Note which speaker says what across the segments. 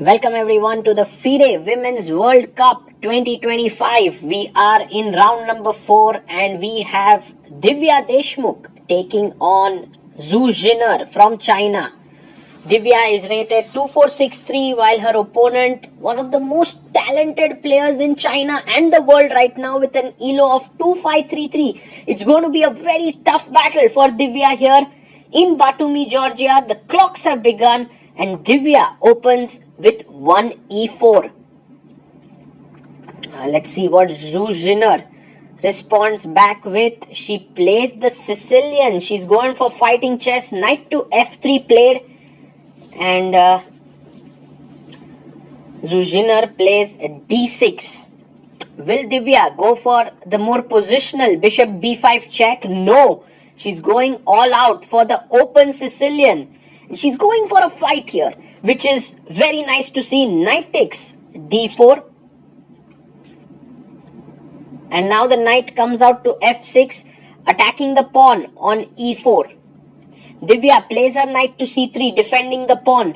Speaker 1: Welcome everyone to the FIDE Women's World Cup 2025. We are in round number 4 and we have Divya Deshmukh taking on Zhu Jiner from China. Divya is rated 2463 while her opponent, one of the most talented players in China and the world right now with an ELO of 2533. It's going to be a very tough battle for Divya here in Batumi, Georgia. The clocks have begun and Divya opens with 1e4. Let's see what Zhu Jiner responds back with. She plays the Sicilian. She's going for fighting chess. Knight to f3 played. And Zhu Jiner plays d6. Will Divya go for the more positional bishop b5 check? No. She's going all out for the open Sicilian. She's going for a fight here, which is very nice to see. Knight takes d4. And now the knight comes out to f6, attacking the pawn on e4. Divya plays her knight to c3, defending the pawn.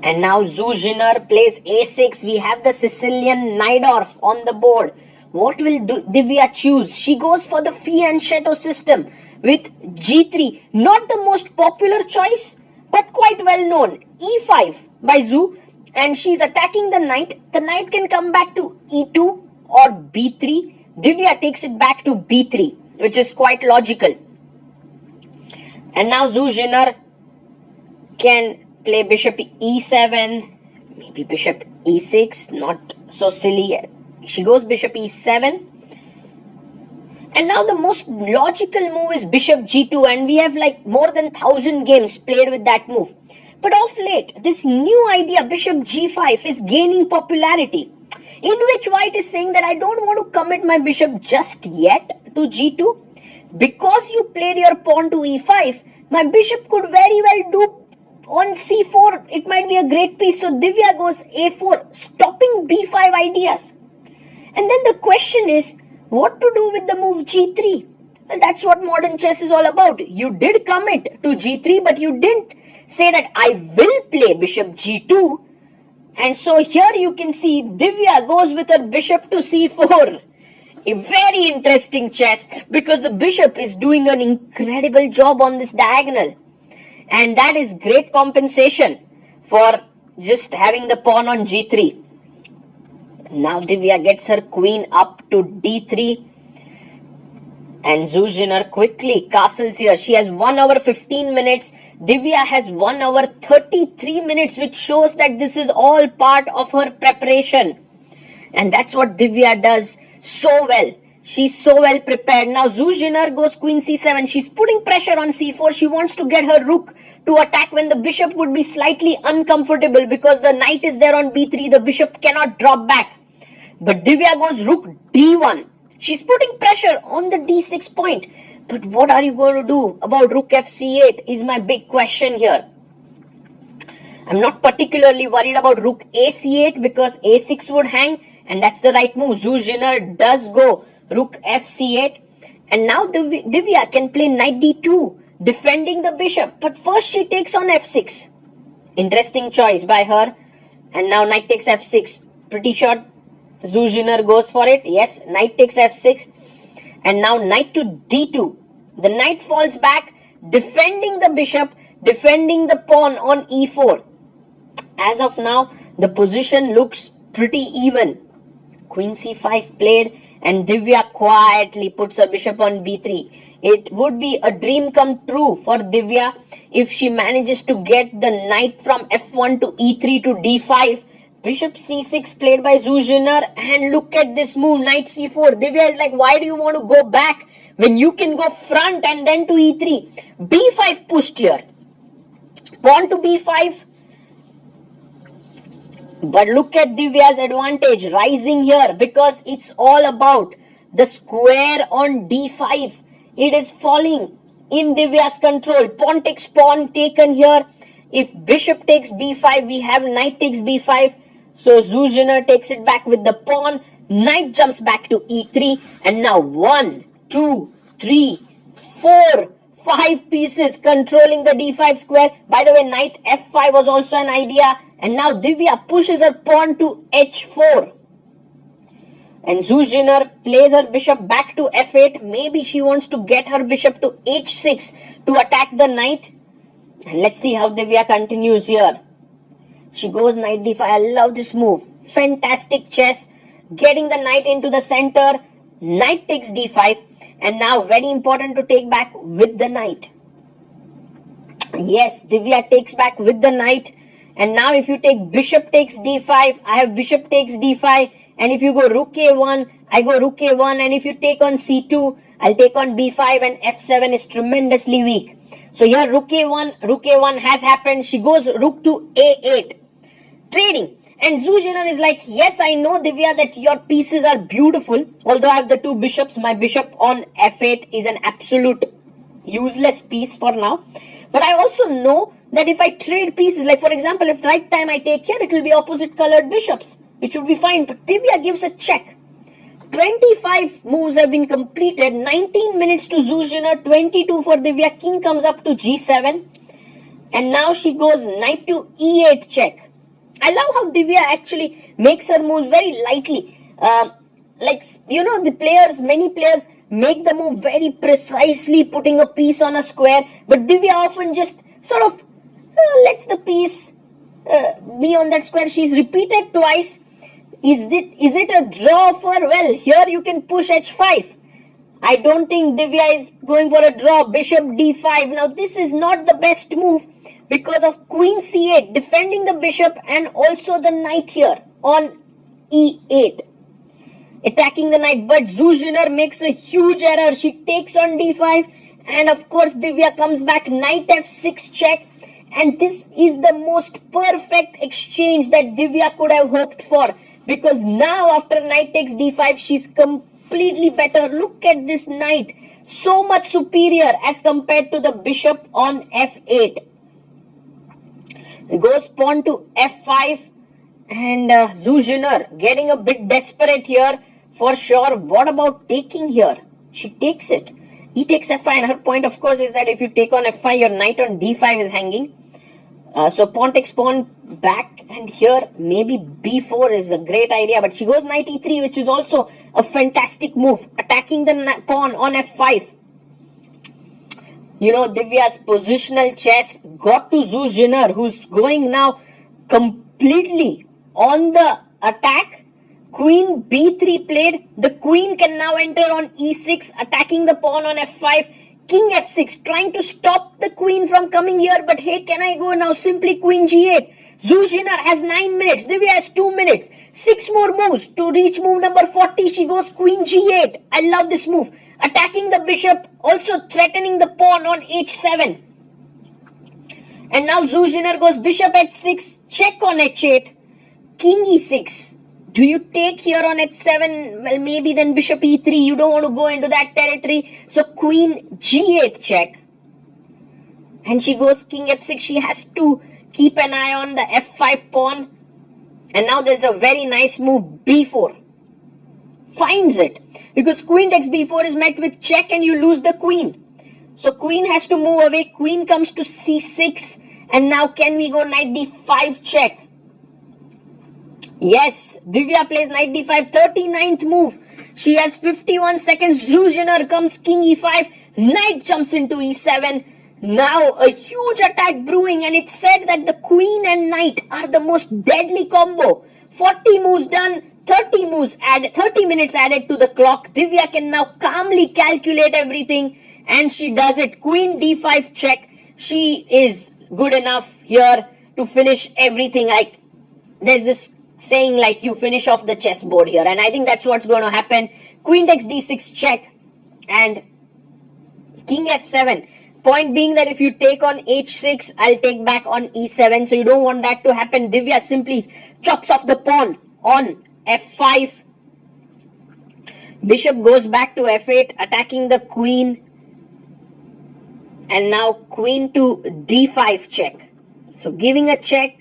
Speaker 1: And now Zhu Jiner plays a6. We have the Sicilian Najdorf on the board. What will Divya choose? She goes for the fianchetto system with g3. Not the most popular choice, but quite well known. e5 by Zhu. And she's attacking the knight. The knight can come back to e2 or b3. Divya takes it back to b3, which is quite logical. And now Zhu Jiner can play bishop e7, maybe bishop e6, not so silly. She goes bishop e7. And now the most logical move is bishop g2, and we have like more than 1,000 games played with that move. But of late, this new idea, bishop g5, is gaining popularity, in which white is saying that I don't want to commit my bishop just yet to g2. Because you played your pawn to e5, my bishop could very well do on c4. It might be a great piece. So Divya goes a4, stopping b5 ideas. And then the question is, what to do with the move g3? Well, that's what modern chess is all about. You did commit to g3, but you didn't say that I will play bishop g2. And so here you can see Divya goes with her bishop to c4. A very interesting chess, because the bishop is doing an incredible job on this diagonal. And that is great compensation for just having the pawn on g3. Now Divya gets her queen up to d3. And Zhu Jiner quickly castles here. She has 1 hour 15 minutes. Divya has 1 hour 33 minutes, which shows that this is all part of her preparation. And that's what Divya does so well. She's so well prepared. Now Zhu Jiner goes queen c7. She's putting pressure on c4. She wants to get her rook to attack when the bishop would be slightly uncomfortable, because the knight is there on b3. The bishop cannot drop back. But Divya goes rook d1. She's putting pressure on the d6 point. But what are you going to do about rook fc8 is my big question here. I'm not particularly worried about rook ac8 because a6 would hang, and that's the right move. Zhu Jiner does go rook fc8. And now Divya can play knight d2, defending the bishop. But first she takes on f6. Interesting choice by her. And now knight takes f6. Pretty sure Zhu Jiner goes for it. Yes, knight takes f6. And now knight to d2. The knight falls back, defending the bishop, defending the pawn on e4. As of now, the position looks pretty even. Queen c5 played, and Divya quietly puts her bishop on b3. It would be a dream come true for Divya if she manages to get the knight from f1 to e3 to d5. Bishop c6 played by Zhu Jiner, and look at this move, knight c4. Divya is like, why do you want to go back when you can go front and then to e3? b5 pushed here. Pawn to b5. But look at Divya's advantage rising here, because it's all about the square on d5. It is falling in Divya's control. Pawn takes pawn taken here. If bishop takes b5, we have knight takes b5. So Zhu Jiner takes it back with the pawn. Knight jumps back to e3. And now 1, 2, 3, 4, 5 pieces controlling the d5 square. By the way, knight f5 was also an idea. And now Divya pushes her pawn to h4. And Zhu Jiner plays her bishop back to f8. Maybe she wants to get her bishop to h6 to attack the knight. And let's see how Divya continues here. She goes knight d5. I love this move. Fantastic chess. Getting the knight into the center. Knight takes d5. And now very important to take back with the knight. Yes, Divya takes back with the knight. And now if you take bishop takes d5, I have bishop takes d5. And if you go rook a1, I go rook a1. And if you take on c2, I'll take on b5, and f7 is tremendously weak. So here rook a1 has happened. She goes rook to a8. Trading. And Zhu Jiner is like, yes, I know, Divya, that your pieces are beautiful. Although I have the 2 bishops, my bishop on f8 is an absolute useless piece for now. But I also know that if I trade pieces, like for example, if right time I take here, it will be opposite colored bishops, which would be fine. But Divya gives a check. 25 moves have been completed. 19 minutes to Zhu Jiner, 22 for Divya. King comes up to g7. And now she goes knight to e8 check. I love how Divya actually makes her moves very lightly. Many players make the move very precisely, putting a piece on a square. But Divya often just sort of lets the piece be on that square. She's repeated twice. Is it a draw for? Well, here you can push h5. I don't think Divya is going for a draw. Bishop d5. Now this is not the best move because of queen c8, defending the bishop, and also the knight here on e8, attacking the knight. But Zhu Jiner makes a huge error. She takes on d5, and of course Divya comes back knight f6 check. And this is the most perfect exchange that Divya could have hoped for, because now after knight takes d5, she's completely better. Look at this knight, so much superior as compared to the bishop on f8. Goes pawn to f5, and Zhu Jiner getting a bit desperate here for sure. What about taking here? She takes it. He takes f5, and her point of course is that if you take on f5, your knight on d5 is hanging. So pawn takes pawn back, and here maybe b4 is a great idea, but she goes knight e3, which is also a fantastic move, attacking the pawn on f5. You know, Divya's positional chess got to Zhu Jiner, who's going now completely on the attack. Queen b3 played. The queen can now enter on e6, attacking the pawn on f5. King f6, trying to stop the queen from coming here. But hey, can I go now? Simply queen g8. Zhu Jiner has 9 minutes. Divya has 2 minutes. 6 more moves to reach move number 40. She goes queen g8. I love this move. Attacking the bishop, also threatening the pawn on h7. And now Zhu Jiner goes bishop h6, check on h8, king e6. Do you take here on h7? Well, maybe then bishop e3. You don't want to go into that territory. So queen g8 check. And she goes king f6. She has to keep an eye on the f5 pawn. And now there's a very nice move, b4. Finds it. Because queen takes b4 is met with check, and you lose the queen. So queen has to move away. Queen comes to c6. And now can we go knight d5 check? Yes, Divya plays knight d5, 39th move. She has 51 seconds. Zhu Jiner comes king e5. Knight jumps into e7. Now a huge attack brewing, and it's said that the queen and knight are the most deadly combo. 40 moves done, 30 moves added, 30 minutes added to the clock. Divya can now calmly calculate everything, and she does it. Queen d5 check. She is good enough here to finish everything. Like, there's this saying like you finish off the chessboard here, and I think that's what's going to happen. Queen takes d6 check, and king f7. Point being that if you take on h6, I'll take back on e7. So you don't want that to happen. Divya simply chops off the pawn on f5. Bishop goes back to f8, attacking the queen. And now queen to d5 check. So giving a check,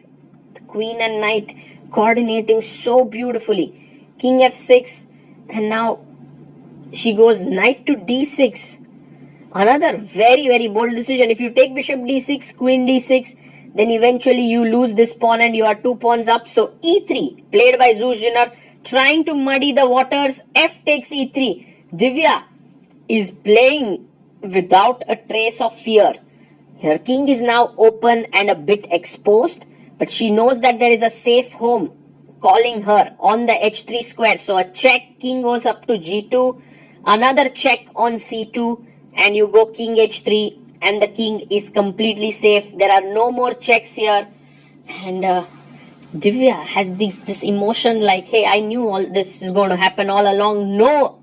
Speaker 1: the queen and knight coordinating so beautifully. King f6, and now she goes knight to d6. Another very bold decision. If you take bishop d6, queen d6, then eventually you lose this pawn and you are 2 pawns up. So e3 played by Zhu Jiner, trying to muddy the waters. F takes e3. Divya is playing without a trace of fear. Her king is now open and a bit exposed, but she knows that there is a safe home calling her on the h3 square. So a check, king goes up to g2, another check on c2, and you go king h3, and the king is completely safe. There are no more checks here. And Divya has this emotion like, hey, I knew all this is going to happen all along. No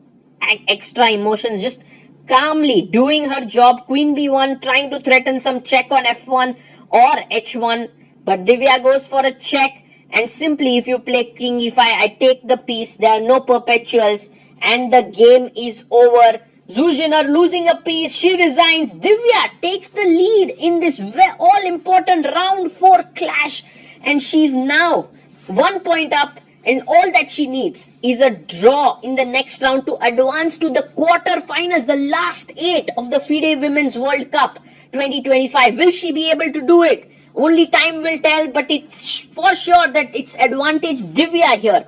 Speaker 1: extra emotions, just calmly doing her job. Queen b1, trying to threaten some check on f1 or h1, but Divya goes for a check. And simply, if you play king e5, I take the piece. There are no perpetuals, and the game is over. Zhu Jiner losing a piece. She resigns. Divya takes the lead in this all important round 4 clash, and she's now 1 point up. And all that she needs is a draw in the next round to advance to the quarter-finals, the last 8 of the FIDE Women's World Cup 2025. Will she be able to do it? Only time will tell, but it's for sure that it's advantage Divya here.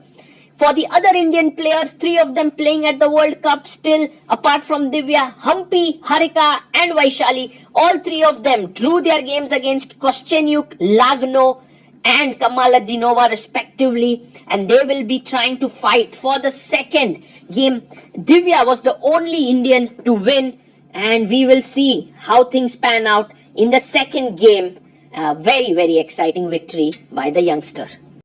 Speaker 1: For the other Indian players, 3 of them playing at the World Cup still, apart from Divya, Hampi, Harika and Vaishali, all 3 of them drew their games against Koschenyuk, Lagno and Kamaladinova respectively, and they will be trying to fight for the second game. Divya was the only Indian to win, and we will see how things pan out in the second game. Very exciting victory by the youngster.